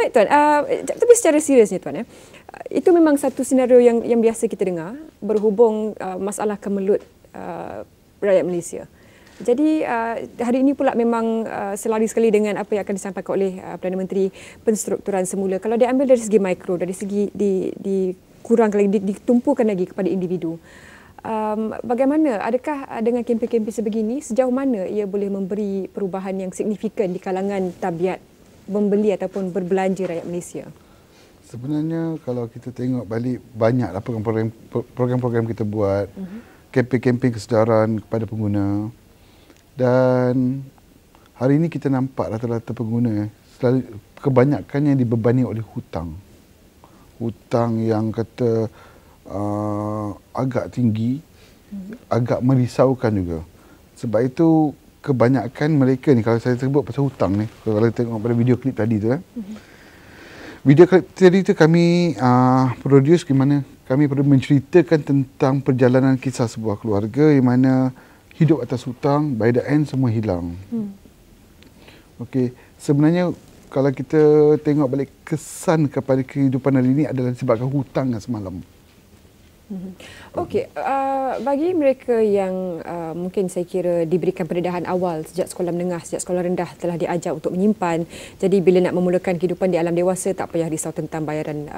Baik Tuan, tapi secara seriusnya Tuan, itu memang satu senario yang biasa kita dengar berhubung masalah kemelut rakyat Malaysia. Jadi hari ini pula memang selari sekali dengan apa yang akan disampaikan oleh Perdana Menteri penstrukturan semula. Kalau dia ambil dari segi mikro, dari segi dikurangkan lagi, ditumpukan lagi kepada individu. Bagaimana, adakah dengan kempen-kempen sebegini, sejauh mana ia boleh memberi perubahan yang signifikan di kalangan tabiat membeli ataupun berbelanja rakyat Malaysia? Sebenarnya kalau kita tengok balik, banyaklah program-program kita buat, kempen-kempen kesedaran kepada pengguna. Dan hari ini kita nampak rata-rata pengguna kebanyakannya dibebani oleh hutang. Hutang yang kata agak tinggi, agak merisaukan juga. Sebab itu kebanyakan mereka ni, kalau saya sebut pasal hutang ni, kalau tengok pada video klip tadi tu, video klip tadi tu kami produce di mana kami perlu menceritakan tentang perjalanan kisah sebuah keluarga yang mana hidup atas hutang, by the end semua hilang. Okey, sebenarnya kalau kita tengok balik kesan kepada kehidupan hari ini adalah disebabkan hutang yang semalam. Okey, bagi mereka yang mungkin saya kira diberikan pendedahan awal sejak sekolah menengah, sejak sekolah rendah telah diajar untuk menyimpan. Jadi bila nak memulakan kehidupan di alam dewasa tak payah risau tentang bayaran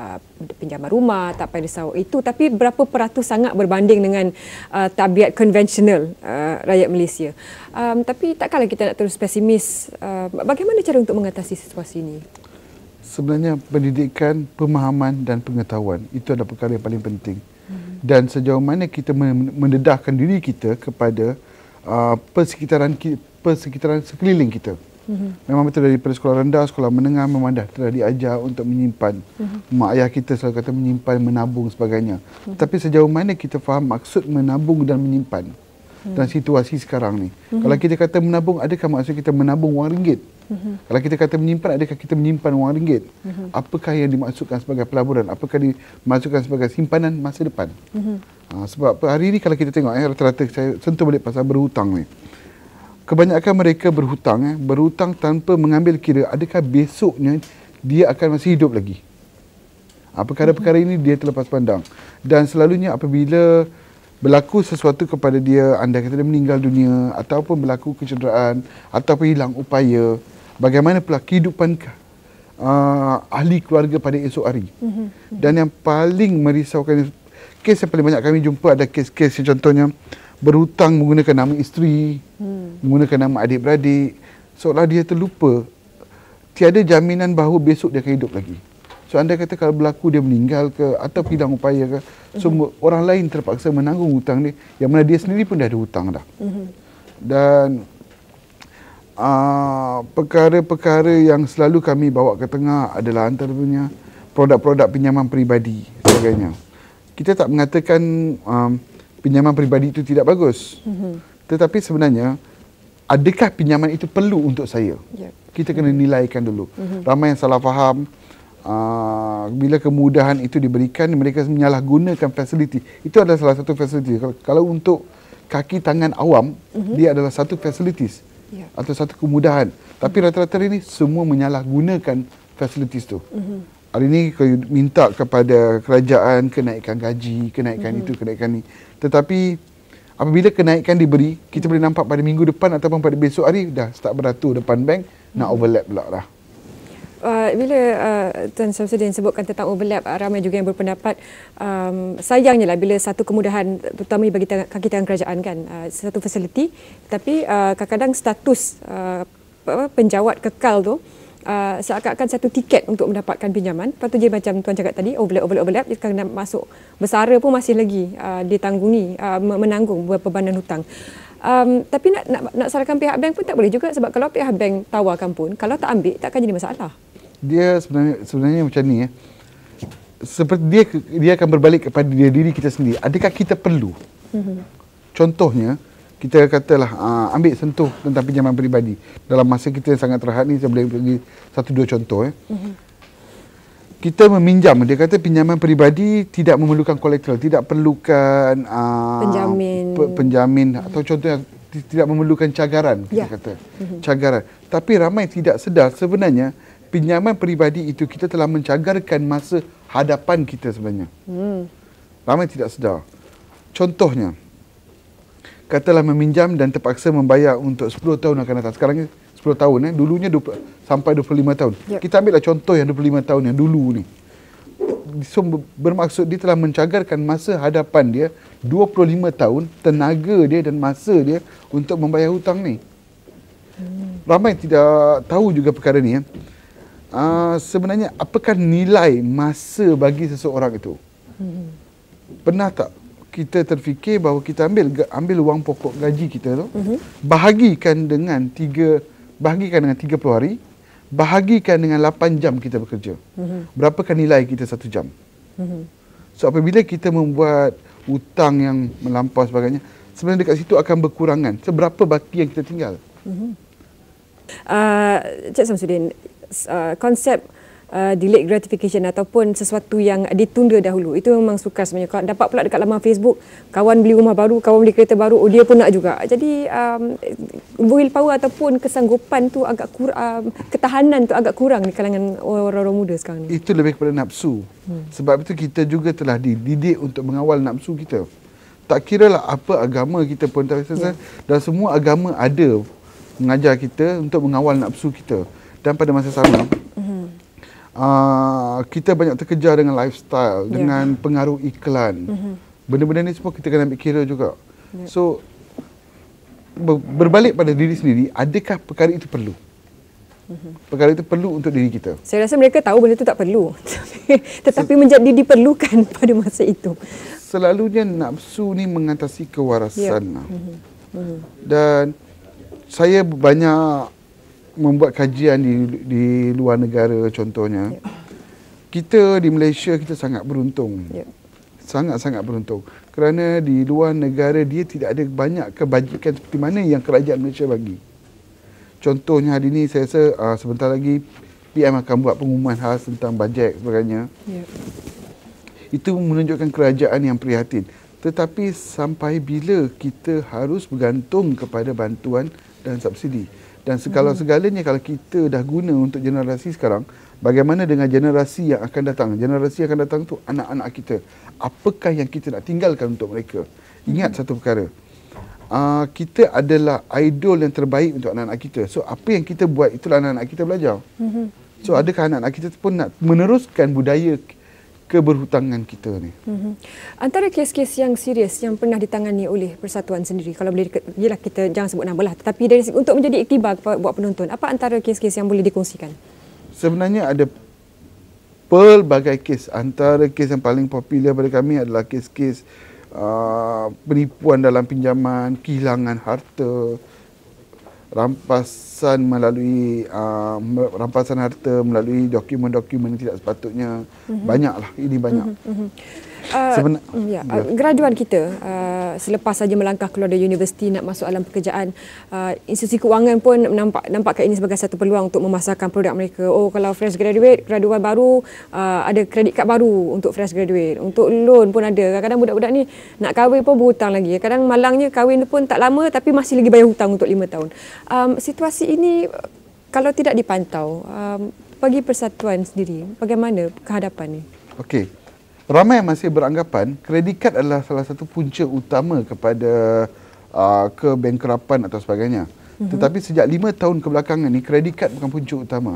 pinjaman rumah, tak payah risau itu. Tapi berapa peratus sangat berbanding dengan tabiat konvensional rakyat Malaysia. Tapi takkanlah kita nak terus pesimis. Bagaimana cara untuk mengatasi situasi ini? Sebenarnya pendidikan, pemahaman dan pengetahuan itu adalah perkara yang paling penting. Dan sejauh mana kita mendedahkan diri kita kepada persekitaran sekeliling kita. Memang betul daripada sekolah rendah, sekolah menengah memang dah telah diajar untuk menyimpan. Mak ayah kita selalu kata menyimpan, menabung sebagainya. Tapi sejauh mana kita faham maksud menabung dan menyimpan dalam situasi sekarang ni. Kalau kita kata menabung, adakah maksud kita menabung wang ringgit? Kalau kita kata menyimpan, adakah kita menyimpan wang ringgit? Apakah yang dimaksudkan sebagai pelaburan? Apakah dimaksudkan sebagai simpanan masa depan? Sebab hari ini kalau kita tengok, rata-rata saya sentuh balik pasal berhutang ni. Kebanyakan mereka berhutang tanpa mengambil kira adakah besoknya dia akan masih hidup lagi. Perkara-perkara ini dia terlepas pandang. Dan selalunya apabila berlaku sesuatu kepada dia, anda kata dia meninggal dunia ataupun berlaku kecederaan ataupun hilang upaya, bagaimana pula kehidupan ahli keluarga pada esok hari. Dan yang paling merisaukan, kes yang paling banyak kami jumpa ada kes-kes contohnya berhutang menggunakan nama isteri, menggunakan nama adik-beradik, seolah dia terlupa tiada jaminan bahawa besok dia akan hidup lagi. So anda kata kalau berlaku dia meninggal ke atau hilang upaya ke, semua orang lain terpaksa menanggung hutang dia, yang mana dia sendiri pun dah ada hutang dah. Dan perkara-perkara yang selalu kami bawa ke tengah adalah antaranya produk-produk pinjaman peribadi sebagainya. Kita tak mengatakan pinjaman peribadi itu tidak bagus. Tetapi sebenarnya adakah pinjaman itu perlu untuk saya? Kita kena nilaikan dulu. Ramai yang salah faham. Bila kemudahan itu diberikan, mereka menyalahgunakan fasiliti. Itu adalah salah satu fasiliti. Kalau untuk kaki tangan awam, dia adalah satu facilities atau satu kemudahan. Tapi rata-rata ini semua menyalahgunakan facilities tu. Hari ini kalau minta kepada kerajaan kenaikan gaji, kenaikan itu, kenaikan ni. Tetapi apabila kenaikan diberi, kita boleh nampak pada minggu depan ataupun pada besok hari dah start beratur depan bank, nak overlap pula dah. Bila Tuan Syamsuddin sebutkan tentang overlap, ramai juga yang berpendapat sayangnya lah bila satu kemudahan, terutama bagi kaki tangan kerajaan kan, satu fasiliti, tapi kadang-kadang status penjawat kekal tu seakan-akan satu tiket untuk mendapatkan pinjaman. Lepas tu je macam Tuan cakap tadi, overlap, dia kena masuk bersara pun masih lagi ditanggungi, menanggung bebanan hutang. Tapi nak salahkan pihak bank pun tak boleh juga, sebab kalau pihak bank tawarkan pun, kalau tak ambil takkan jadi masalah. Dia sebenarnya macam ni seperti dia akan berbalik kepada diri kita sendiri. Adakah kita perlu? Contohnya, kita katalah ambil sentuh tentang pinjaman peribadi. Dalam masa kita yang sangat terhad ni, saya boleh bagi satu dua contoh. Kita meminjam, dia kata pinjaman peribadi tidak memerlukan kolateral, tidak perlukan penjamin atau contohnya tidak memerlukan cagaran, kita kata. Cagaran. Tapi ramai tidak sedar sebenarnya pinjaman peribadi itu kita telah mencagarkan masa hadapan kita sebenarnya. Ramai tidak sedar. Contohnya, katalah meminjam dan terpaksa membayar untuk 10 tahun akan datang. Sekarang ni 10 tahun, dulunya 20, sampai 25 tahun. Yep. Kita ambillah contoh yang 25 tahun yang dulu ni. So, bermaksud dia telah mencagarkan masa hadapan dia 25 tahun, tenaga dia dan masa dia untuk membayar hutang ni. Ramai tidak tahu juga perkara ni. Sebenarnya apakah nilai masa bagi seseorang itu? Pernah tak kita terfikir bahawa kita ambil wang pokok gaji kita tu, bahagikan dengan 30 hari, bahagikan dengan 8 jam kita bekerja. Berapakah nilai kita 1 jam? So apabila kita membuat hutang yang melampau sebagainya, sebenarnya dekat situ akan berkurangan. Seberapa baki yang kita tinggal? Cik Samsudin, konsep delayed gratification ataupun sesuatu yang ditunda dahulu, itu memang sukar sebenarnya. Kalau dapat pula dekat laman Facebook, kawan beli rumah baru, kawan beli kereta baru, dia pun nak juga. Jadi willpower ataupun kesanggupan tu agak kurang, ketahanan tu agak kurang di kalangan orang-orang muda sekarang ni. Itu lebih kepada nafsu. Sebab itu kita juga telah dididik untuk mengawal nafsu kita. Tak kiralah apa agama kita pun, dan semua agama ada mengajar kita untuk mengawal nafsu kita. Dan pada masa sama, kita banyak terkejar dengan lifestyle, dengan pengaruh iklan. Benda-benda ni semua kita kena ambil kira juga. So, berbalik pada diri sendiri, adakah perkara itu perlu? Perkara itu perlu untuk diri kita. Saya rasa mereka tahu benda itu tak perlu. Tetapi menjadi diperlukan pada masa itu. Selalunya nafsu ni mengatasi kewarasan. Dan saya banyak membuat kajian di luar negara contohnya. Kita di Malaysia kita sangat beruntung. Sangat-sangat beruntung. Kerana di luar negara dia tidak ada banyak kebajikan seperti mana yang kerajaan Malaysia bagi. Contohnya hari ini saya rasa sebentar lagi PM akan buat pengumuman khas tentang bajet sebagainya. Itu menunjukkan kerajaan yang prihatin. Tetapi sampai bila kita harus bergantung kepada bantuan dan subsidi? Dan segala-segalanya kalau kita dah guna untuk generasi sekarang, bagaimana dengan generasi yang akan datang? Generasi yang akan datang tu anak-anak kita. Apakah yang kita nak tinggalkan untuk mereka? Ingat satu perkara. Kita adalah idol yang terbaik untuk anak-anak kita. So apa yang kita buat itulah anak-anak kita belajar. So adakah anak-anak kita pun nak meneruskan budaya keberhutangan kita ni? Antara kes-kes yang serius yang pernah ditangani oleh Persatuan sendiri, kalau boleh yelah kita jangan sebut nama lah, tetapi dari untuk menjadi iktibar buat penonton, apa antara kes-kes yang boleh dikongsikan? Sebenarnya ada pelbagai kes. Antara kes yang paling popular pada kami adalah kes-kes penipuan dalam pinjaman, kehilangan harta, rampasan harta melalui dokumen-dokumen yang tidak sepatutnya. Banyaklah, ini banyak. Graduan kita selepas saja melangkah keluar dari universiti nak masuk alam pekerjaan, institusi kewangan pun nampakkan ini sebagai satu peluang untuk memasarkan produk mereka. Oh, kalau fresh graduate, graduan baru, ada kredit kad baru untuk fresh graduate. Untuk loan pun ada. Kadang-kadang budak-budak ni nak kahwin pun berhutang lagi. Kadang malangnya kahwin pun tak lama tapi masih lagi bayar hutang untuk 5 tahun. Situasi ini kalau tidak dipantau, bagi Persatuan sendiri, bagaimana kehadapan ni? Okey. Ramai yang masih beranggapan kredit kad adalah salah satu punca utama kepada kebangkrapan atau sebagainya. Tetapi sejak 5 tahun kebelakangan ni, kredit kad bukan punca utama.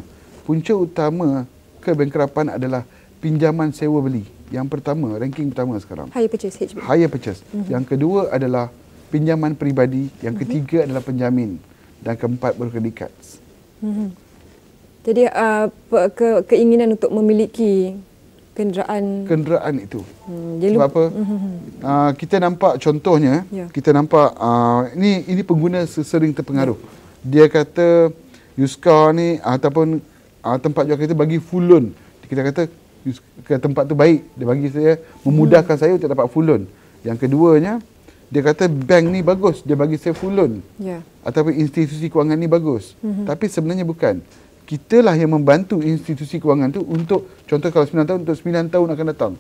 Punca utama kebangkrapan adalah pinjaman sewa beli. Yang pertama, ranking pertama sekarang. Hire purchase, HB. Hire purchase. Yang kedua adalah pinjaman peribadi. Yang ketiga adalah penjamin. Dan keempat baru kredit kad. Jadi keinginan untuk memiliki kenderaan itu. Sebab apa? Kita nampak contohnya, kita nampak ini pengguna sering terpengaruh. Dia kata Yuska ni ataupun tempat jual kereta bagi full loan. Kita kata tempat tu baik, dia bagi saya, memudahkan saya untuk dapat full loan. Yang keduanya, dia kata bank ni bagus, dia bagi saya full loan. Ataupun institusi kewangan ni bagus. Tapi sebenarnya bukan. Kitalah yang membantu institusi kewangan tu untuk, contoh kalau 9 tahun, untuk 9 tahun akan datang.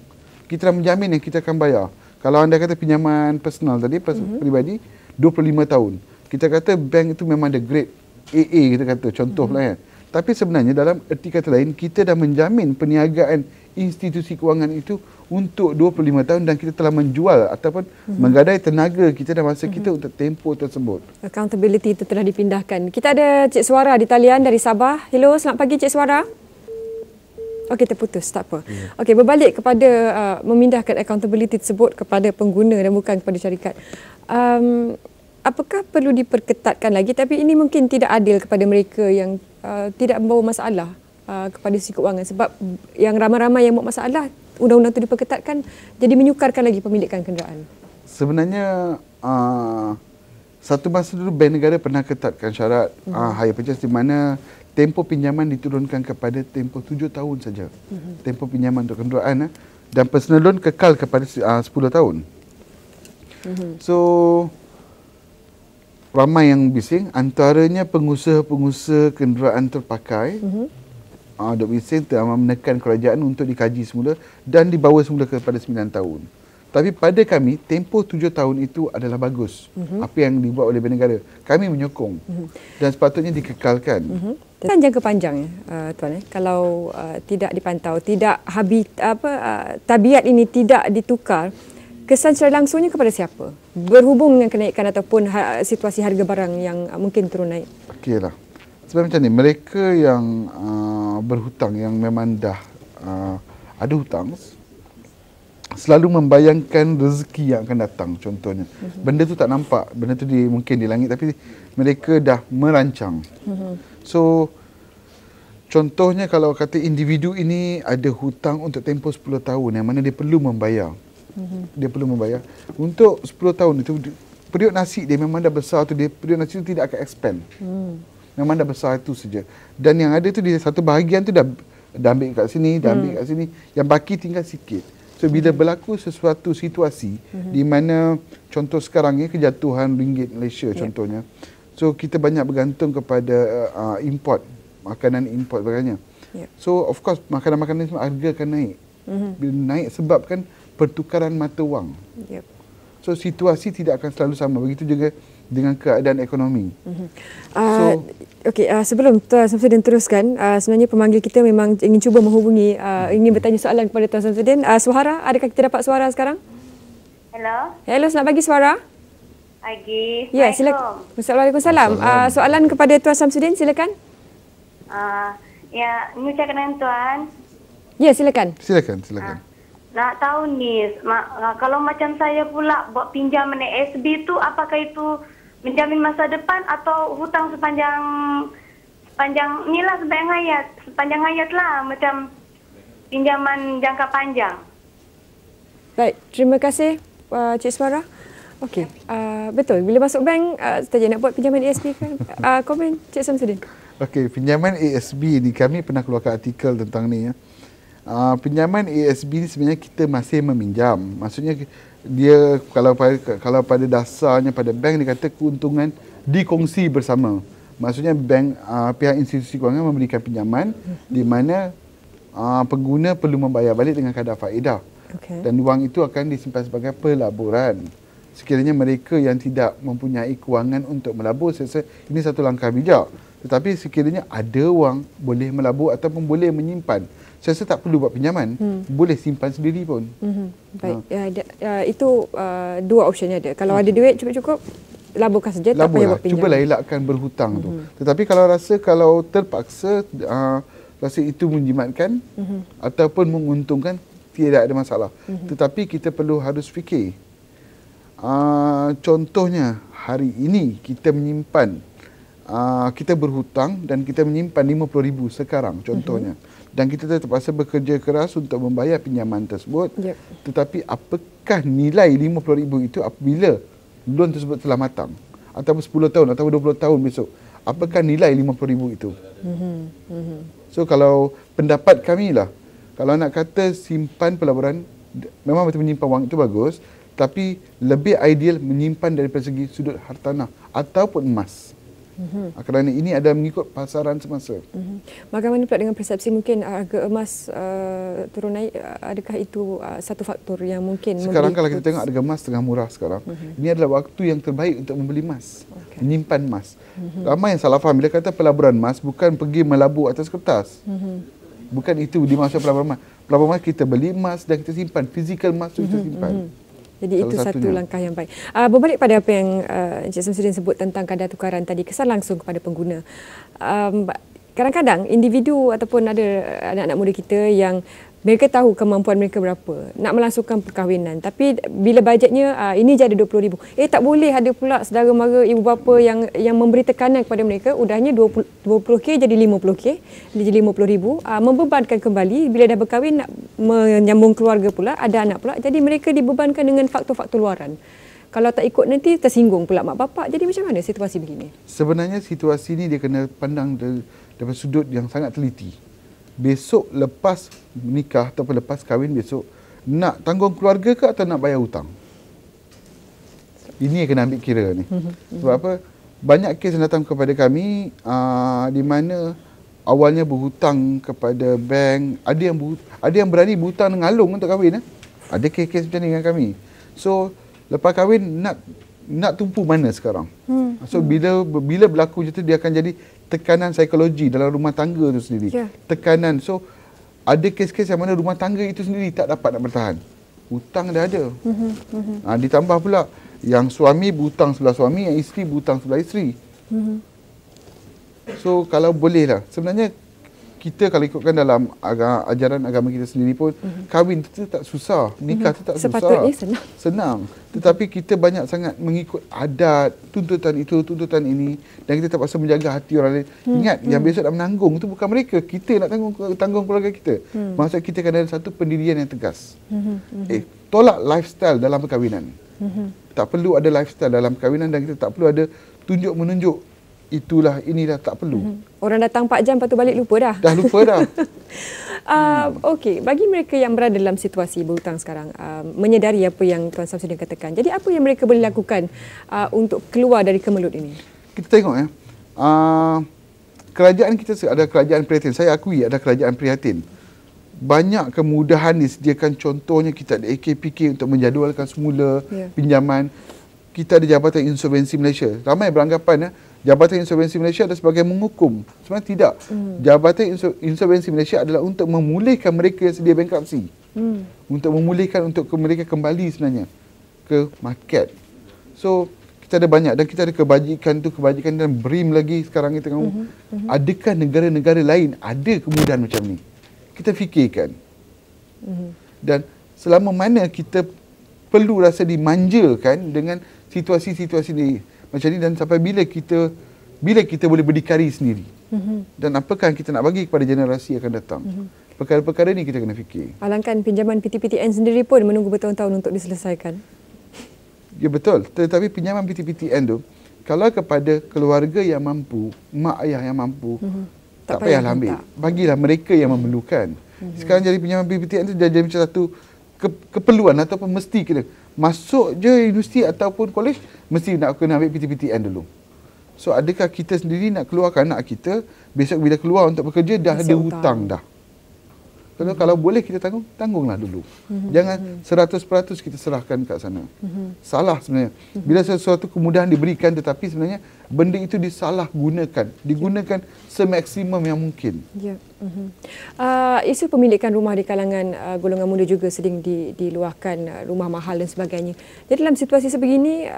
Kita dah menjamin yang kita akan bayar. Kalau anda kata pinjaman personal tadi, peribadi, 25 tahun. Kita kata bank itu memang ada grade AA, kita kata, contoh lah kan. Tapi sebenarnya dalam erti kata lain, kita dah menjamin perniagaan institusi kewangan itu untuk 25 tahun dan kita telah menjual ataupun menggadai tenaga kita dan masa kita untuk tempoh tersebut. Accountability itu telah dipindahkan. Kita ada Cik Suara di talian dari Sabah. Hello, selamat pagi Cik Suara. Okey, terputus, tak apa. Okey, berbalik kepada memindahkan accountability tersebut kepada pengguna dan bukan kepada syarikat. Apakah perlu diperketatkan lagi? Tapi ini mungkin tidak adil kepada mereka yang tidak membawa masalah kepada sisi keuangan, sebab yang ramai-ramai yang buat masalah, undang-undang itu diperketatkan, jadi menyukarkan lagi pemilikan kenderaan. Sebenarnya satu masa dulu Bank Negara pernah ketatkan syarat hire purchase di mana tempoh pinjaman diturunkan kepada tempoh 7 tahun saja. Tempoh pinjaman untuk kenderaan dan personal loan kekal kepada 10 tahun. So ramai yang bising, antaranya pengusaha-pengusaha kenderaan terpakai. Dok bising telah menekan kerajaan untuk dikaji semula dan dibawa semula kepada 9 tahun. Tapi pada kami, tempoh 7 tahun itu adalah bagus. Apa yang dibuat oleh Bank Negara. Kami menyokong dan sepatutnya dikekalkan. Dan jangka panjang, Tuan, kalau tidak dipantau, tidak tabiat ini tidak ditukar, kesan secara langsungnya kepada siapa? Berhubung dengan kenaikan ataupun situasi harga barang yang mungkin turun naik. Okeylah. Sebab macam ni, mereka yang berhutang, yang memang dah ada hutang, selalu membayangkan rezeki yang akan datang, contohnya. Benda tu tak nampak, benda tu mungkin di langit, tapi mereka dah merancang. So, contohnya kalau kata individu ini ada hutang untuk tempoh 10 tahun, yang mana dia perlu membayar. Dia perlu membayar. Untuk 10 tahun itu, periuk nasi dia memang dah besar tu, periuk nasi tu tidak akan expand. Memang dah besar itu saja. Dan yang ada tu dia satu bahagian tu dah ambil kat sini, dah ambil kat sini. Yang baki tinggal sikit. So bila berlaku sesuatu situasi di mana contoh sekarang ni kejatuhan ringgit Malaysia contohnya. So kita banyak bergantung kepada import, makanan import sebagainya. So of course makanan-makanan semua harga akan naik. Bila naik sebabkan pertukaran mata wang. So situasi tidak akan selalu sama. Begitu juga dengan keadaan ekonomi. Sebelum Tuan Samsudin teruskan, sebenarnya pemanggil kita memang ingin cuba menghubungi, ingin bertanya soalan kepada Tuan Samsudin. Suara, adakah kita dapat suara sekarang? Hello, selamat pagi Suara. Pagi. Ya, silakan. Waalaikumsalam. Soalan kepada Tuan Samsudin, silakan. Ya, ini ucapkan dengan Tuan. Ya, silakan. Silakan. Nak tahu ni, kalau macam saya pula buat pinjaman ASB tu, apakah itu menjamin masa depan atau hutang sepanjang sepanjang hayat lah, macam pinjaman jangka panjang. Baik, terima kasih Cik Suara. Okey, betul. Bila masuk bank, saja nak buat pinjaman ASB kan? Komen Cik Samsudin. Okey, pinjaman ASB ni kami pernah keluarkan artikel tentang ni ya. Pinjaman ASB ni sebenarnya kita masih meminjam. Maksudnya dia kalau pada dasarnya pada bank dia kata keuntungan dikongsi bersama. Maksudnya bank pihak institusi kewangan memberikan pinjaman di mana pengguna perlu membayar balik dengan kadar faedah. Dan wang itu akan disimpan sebagai pelaburan. Sekiranya mereka yang tidak mempunyai kewangan untuk melabur, saya rasa ini satu langkah bijak. Tetapi sekiranya ada wang, boleh melabur ataupun boleh menyimpan, saya rasa tak perlu buat pinjaman, boleh simpan sendiri pun. Baik, itu dua optionnya ada. Kalau ada duit cukup-cukup, laburkan saja, tak payah buat pinjaman. Cubalah elakkan berhutang tu. Tetapi kalau terpaksa rasa itu menjimatkan ataupun menguntungkan, tidak ada masalah. Tetapi kita harus fikir. Contohnya hari ini kita menyimpan, kita berhutang dan kita menyimpan 50,000 sekarang contohnya. Dan kita terpaksa bekerja keras untuk membayar pinjaman tersebut. Tetapi apakah nilai 50,000 itu apabila loan tersebut telah matang? Ataupun 10 tahun atau 20 tahun besok. Apakah nilai 50,000 itu? So kalau pendapat kami lah, kalau nak kata simpan pelaburan, memang betul menyimpan wang itu bagus. Tapi lebih ideal menyimpan daripada segi sudut hartanah ataupun emas. Kerana ini ada mengikut pasaran semasa. Bagaimana pula dengan persepsi mungkin harga emas turun naik? Adakah itu satu faktor yang mungkin sekarang kalau kita tengok harga emas tengah murah sekarang, ini adalah waktu yang terbaik untuk membeli emas, menyimpan emas. Ramai yang salah faham bila kata pelaburan emas bukan pergi melabur atas kertas. Bukan itu dimaksud pelaburan emas. Pelaburan emas kita beli emas dan kita simpan, fizikal emas itu kita simpan. Jadi itu satu langkah yang baik. Berbalik pada apa yang Encik Samsudin sebut tentang kadar tukaran tadi, kesan langsung kepada pengguna. Kadang-kadang individu ataupun ada anak-anak muda kita yang mereka tahu kemampuan mereka berapa nak melangsungkan perkahwinan, tapi bila bajetnya ini je ada 20,000. Tak boleh, ada pula saudara mara ibu bapa yang memberi tekanan kepada mereka, udahnya 20k jadi 50k, jadi 50,000, membebankan kembali bila dah berkahwin nak menyambung keluarga pula, ada anak pula, jadi mereka dibebankan dengan faktor-faktor luaran. Kalau tak ikut nanti tersinggung pula mak bapak. Jadi macam mana situasi begini? Sebenarnya situasi ini dia kena pandang dari sudut yang sangat teliti. Besok lepas menikah ataupun lepas kahwin besok, nak tanggung keluarga ke atau nak bayar hutang? Ini yang kena ambil kira ni. Sebab apa? Banyak kes yang datang kepada kami di mana awalnya berhutang kepada bank, ada yang berani berhutang dengan alung untuk kahwin. Ada kes-kes macam ni dengan kami. So lepas kahwin nak tumpu mana sekarang? So bila berlaku macam tu, dia akan jadi tekanan psikologi dalam rumah tangga tu sendiri. Tekanan. So ada kes-kes yang mana rumah tangga itu sendiri tak dapat nak bertahan. Hutang dah ada. Ditambah pula yang suami berhutang sebelah suami, yang isteri berhutang sebelah isteri. So kalau boleh lah, sebenarnya kita kalau ikutkan dalam ajaran agama kita sendiri pun, kahwin itu tak susah, nikah itu tak sepatutnya susah. Senang. Tetapi kita banyak sangat mengikut adat, tuntutan itu, tuntutan ini, dan kita terpaksa menjaga hati orang lain. Ingat, yang besok nak menanggung itu bukan mereka, kita nak tanggung keluarga kita. Maksud kita kena ada satu pendirian yang tegas. Tolak lifestyle dalam perkahwinan. Tak perlu ada lifestyle dalam perkahwinan, dan kita tak perlu ada tunjuk-menunjuk. Itulah, inilah, tak perlu. Orang datang 4 jam, lepas tu balik lupa dah. Dah lupa dah. Okey, bagi mereka yang berada dalam situasi berhutang sekarang, menyedari apa yang Tuan Samsudin katakan, jadi apa yang mereka boleh lakukan untuk keluar dari kemelut ini? Kita tengok kerajaan kita ada kerajaan prihatin. Saya akui ada kerajaan prihatin. Banyak kemudahan disediakan, contohnya kita ada AKPK untuk menjadualkan semula pinjaman. Kita ada Jabatan Insolvensi Malaysia. Ramai beranggapan Jabatan Insolvensi Malaysia adalah sebagai menghukum. Sebenarnya tidak. Jabatan Insolvensi Malaysia adalah untuk memulihkan mereka yang sedia bankruptcy. Untuk memulihkan, untuk mereka kembali sebenarnya ke market. So, kita ada banyak, dan kita ada kebajikan dan BRIM lagi sekarang ni tengah. Adakah negara-negara lain ada kemudahan macam ni? Kita fikirkan. Dan selama mana kita perlu rasa dimanjakan dengan situasi-situasi ni macam ni, dan sampai bila kita boleh berdikari sendiri, dan apakah kita nak bagi kepada generasi yang akan datang. Perkara-perkara ni kita kena fikir. Alangkah pinjaman PTPTN sendiri pun menunggu bertahun-tahun untuk diselesaikan. Ya betul, tetapi pinjaman PTPTN tu kalau kepada keluarga yang mampu, mak ayah yang mampu, tak payahlah ambil. Bagilah mereka yang memerlukan. Sekarang jadi pinjaman PTPTN tu jadi macam satu keperluan ataupun mesti kena masuk je universiti ataupun kolej, mesti nak kena ambil PTPTN dulu. So adakah kita sendiri nak keluarkan anak kita besok bila keluar untuk bekerja dah ada hutang dah? Kalau boleh kita tanggunglah dulu. Jangan 100% kita serahkan kat sana. Salah sebenarnya. Bila sesuatu kemudahan diberikan, tetapi sebenarnya benda itu digunakan semaksimum yang mungkin. Ya. Isu pemilikan rumah di kalangan golongan muda juga sering diluahkan, rumah mahal dan sebagainya. Jadi dalam situasi sebegini,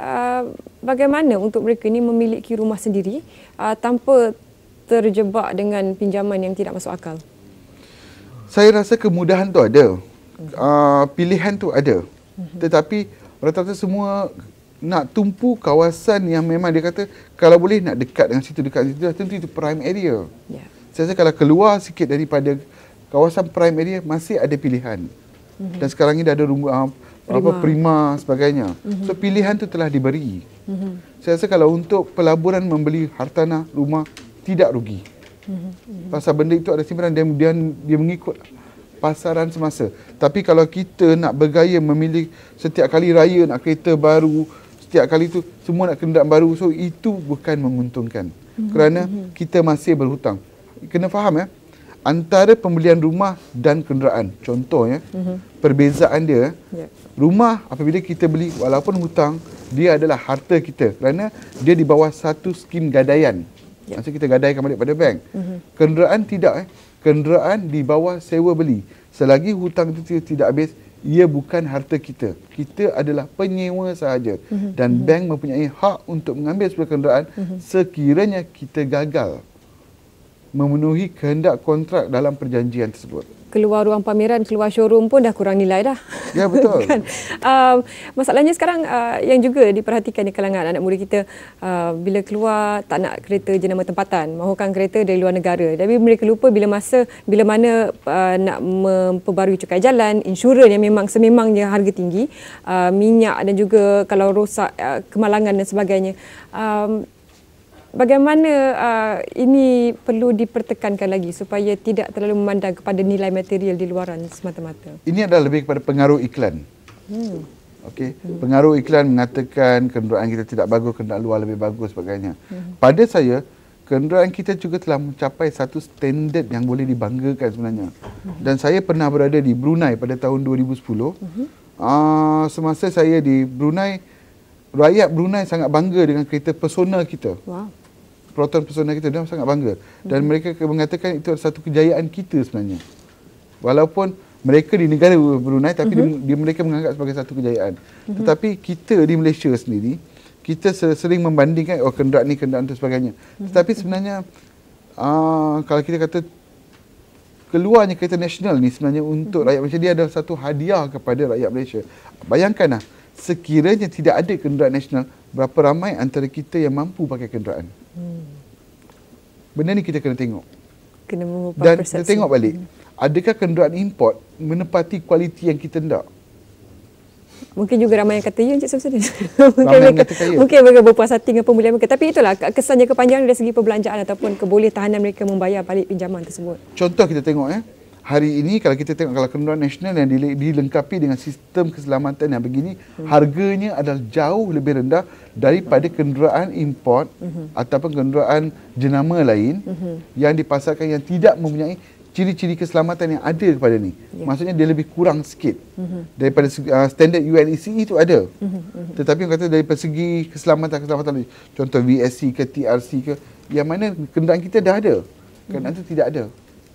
bagaimana untuk mereka ini memiliki rumah sendiri tanpa terjebak dengan pinjaman yang tidak masuk akal? Saya rasa kemudahan tu ada, pilihan tu ada, tetapi rata-rata semua nak tumpu kawasan yang memang dia kata kalau boleh nak dekat dengan situ, tentu itu prime area. Saya rasa kalau keluar sikit daripada kawasan prime area masih ada pilihan. Dan sekarang ni dah ada rumah prima sebagainya. So pilihan tu telah diberi. Saya rasa kalau untuk pelaburan membeli hartanah rumah tidak rugi. Pasal benda itu ada simpanan, dia mengikut pasaran semasa. Tapi kalau kita nak bergaya memilih setiap kali raya nak kereta baru, setiap kali tu semua nak kenderaan baru, so itu bukan menguntungkan. kerana kita masih berhutang. Kena faham antara pembelian rumah dan kenderaan. Contohnya, perbezaan dia, rumah apabila kita beli walaupun hutang, dia adalah harta kita kerana dia di bawah satu skim gadaian. Maksudnya kita gadaikan balik pada bank. Kenderaan tidak. Kenderaan di bawah sewa beli. Selagi hutang itu tidak habis, ia bukan harta kita. Kita adalah penyewa sahaja. Dan bank mempunyai hak untuk mengambil sebuah kenderaan sekiranya kita gagal memenuhi kehendak kontrak dalam perjanjian tersebut. Keluar ruang pameran, keluar showroom pun dah kurang nilai dah. Ya, betul. Kan? Masalahnya sekarang yang juga diperhatikan di kalangan anak muda kita, bila keluar tak nak kereta jenama tempatan, mahukan kereta dari luar negara. Tapi mereka lupa bila mana nak memperbarui cukai jalan, insurans yang memang sememangnya harga tinggi, minyak dan juga kalau rosak, kemalangan dan sebagainya. Bagaimana ini perlu dipertekankan lagi supaya tidak terlalu memandang kepada nilai material di luaran semata-mata? Ini adalah lebih kepada pengaruh iklan. Okey, pengaruh iklan mengatakan kenderaan kita tidak bagus, kenderaan luar lebih bagus sebagainya. Pada saya, kenderaan kita juga telah mencapai satu standard yang boleh dibanggakan sebenarnya. Dan saya pernah berada di Brunei pada tahun 2010. Semasa saya di Brunei, rakyat Brunei sangat bangga dengan kereta Persona kita. Wow. Proton Persona kita, dia sangat bangga. Dan mereka mengatakan itu adalah satu kejayaan kita sebenarnya. Walaupun mereka di negara Brunei, tapi mereka menganggap sebagai satu kejayaan. Tetapi kita di Malaysia sendiri, kita sering membandingkan, kenderaan ni, kenderaan itu sebagainya. Tetapi sebenarnya, kalau kita kata, keluarnya kereta nasional ni sebenarnya untuk rakyat Malaysia, dia adalah satu hadiah kepada rakyat Malaysia. Bayangkanlah, sekiranya tidak ada kenderaan nasional, berapa ramai antara kita yang mampu pakai kenderaan. Benda ni kita kena tengok. Kena mengubah dan persepsi. Kita tengok balik, adakah kenderaan import menepati kualiti yang kita hendak? Mungkin juga ramai yang kata ya, Encik Samsudin. Mungkin mereka berpuas hati dengan pembelian mereka. Tapi itulah kesannya kepanjangan dari segi perbelanjaan ataupun kebolehtahanan mereka membayar balik pinjaman tersebut. Contoh kita tengok hari ini kalau kita tengok, kalau kenderaan nasional yang dilengkapi dengan sistem keselamatan yang begini, harganya adalah jauh lebih rendah daripada kenderaan import ataupun kenderaan jenama lain yang dipasarkan yang tidak mempunyai ciri-ciri keselamatan yang ada kepada ni. Maksudnya dia lebih kurang sikit daripada standard UNECE itu ada. Tetapi orang kata dari segi keselamatan, contoh VSC ke TRC ke, yang mana kenderaan kita dah ada, kenderaan itu tidak ada.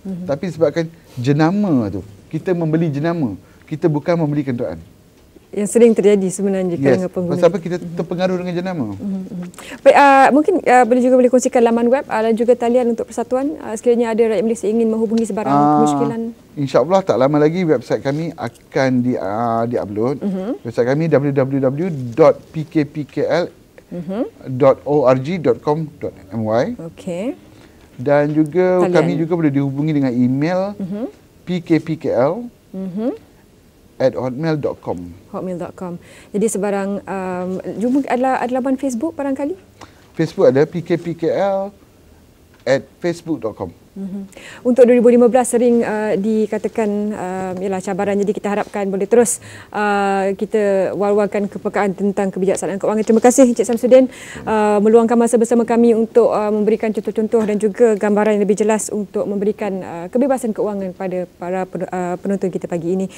Tapi sebabkan jenama tu, kita membeli jenama, kita bukan membeli kenderaan. Yang sering terjadi sebenarnya dengan pengguna. Pasal apa kita terpengaruh dengan jenama. Baik, mungkin boleh kongsikan laman web dan juga talian untuk persatuan sekiranya ada rakyat Malaysia ingin menghubungi sebarang kemusykilan. InsyaAllah tak lama lagi website kami akan di-upload. Website kami www.pkpkl.org.com.my. Okey. Dan juga kami juga boleh dihubungi dengan email pkpkl@hotmail.com. Hotmail.com. Jadi sebarang jumpa ada laman Facebook barangkali? Facebook ada pkpkl@facebook.com. Untuk 2015 sering dikatakan ialah cabaran, jadi kita harapkan boleh terus kita war-warkan kepekaan tentang kebijaksanaan kewangan. Terima kasih Encik Samsudin meluangkan masa bersama kami untuk memberikan contoh-contoh dan juga gambaran yang lebih jelas untuk memberikan kebebasan keuangan pada para penonton kita pagi ini.